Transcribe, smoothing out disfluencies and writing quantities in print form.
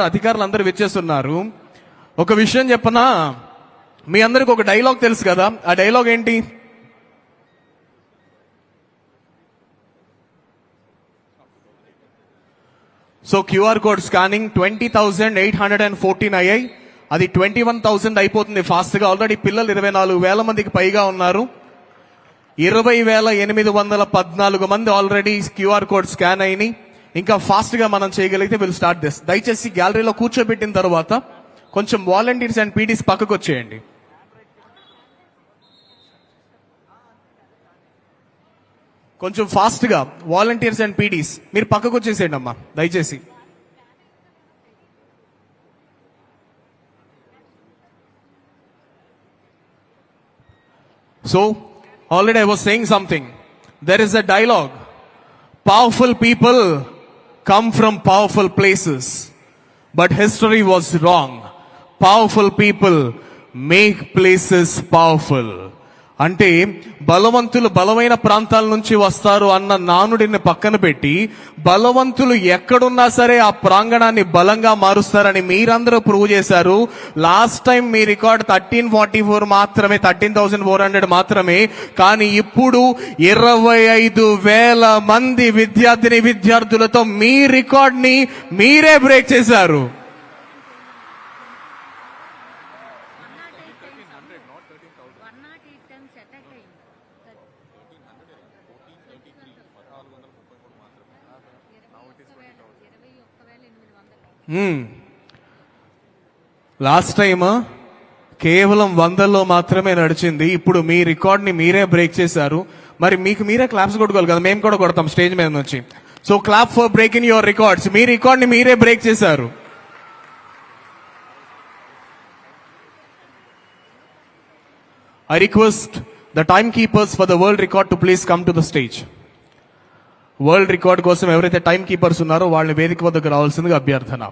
అధికారులు అందరూ వచ్చేస్తున్నారు. ఒక విషయం చెప్పనా, మీ అందరికి ఒక డైలాగ్ తెలుసు కదా, ఆ డైలాగ్ ఏంటి? సో క్యూఆర్ కోడ్ స్కానింగ్ 20,814 అయ్యాయి, అది 21,000 అయిపోతుంది ఫాస్ట్ గా. ఆల్రెడీ పిల్లలు 24,000 మందికి పైగా ఉన్నారు. 20,814 మంది ఆల్రెడీ క్యూఆర్ కోడ్ స్కాన్ అయినాయి. ఇంకా ఫాస్ట్ గా మనం చేయగలిగితే విల్ స్టార్ట్ దిస్. దయచేసి గ్యాలరీలో కూర్చోబెట్టిన తర్వాత కొంచెం వాలంటీర్స్ అండ్ పీడీస్ పక్కకు వచ్చేయండి. కొంచెం ఫాస్ట్ గా వాలంటీర్స్ అండ్ పీడీస్ మీరు పక్కకు వచ్చేసేయండి అమ్మా దయచేసి. So already I was saying something. There is a dialogue, powerful people come from powerful places, but history was wrong. Powerful people make places powerful. అంటే బలవంతులు బలమైన ప్రాంతాల నుంచి వస్తారు అన్న నానుడిని పక్కన పెట్టి బలవంతులు ఎక్కడున్నా సరే ఆ ప్రాంగణాన్ని బలంగా మారుస్తారని మీరందరూ ప్రూవ్ చేశారు. లాస్ట్ టైం మీ రికార్డ్ 1344 మాత్రమే, 13,400 మాత్రమే. కానీ ఇప్పుడు 25,000 మంది విద్యార్థులతో మీ రికార్డ్ ని మీరే బ్రేక్ చేశారు. లాస్ట్ టైం కేవలం 100లో మాత్రమే నడిచింది. ఇప్పుడు మీ రికార్డ్ ని మీరే బ్రేక్ చేశారు. మరి మీకు మీరే క్లాప్స్ కొట్టుకోవాలి కదా, మేము కూడా కొడతాం స్టేజ్ మీద నుంచి. So clap for breaking your records. Me record ని మీరే బ్రేక్ చేశారు. I request the timekeepers for the world record to please come to the stage. World record కోసం ఎవరైతే టైం కీపర్స్ ఉన్నారో వాళ్ళని వేదిక వద్దకు రావాల్సిందిగా అభ్యర్థన.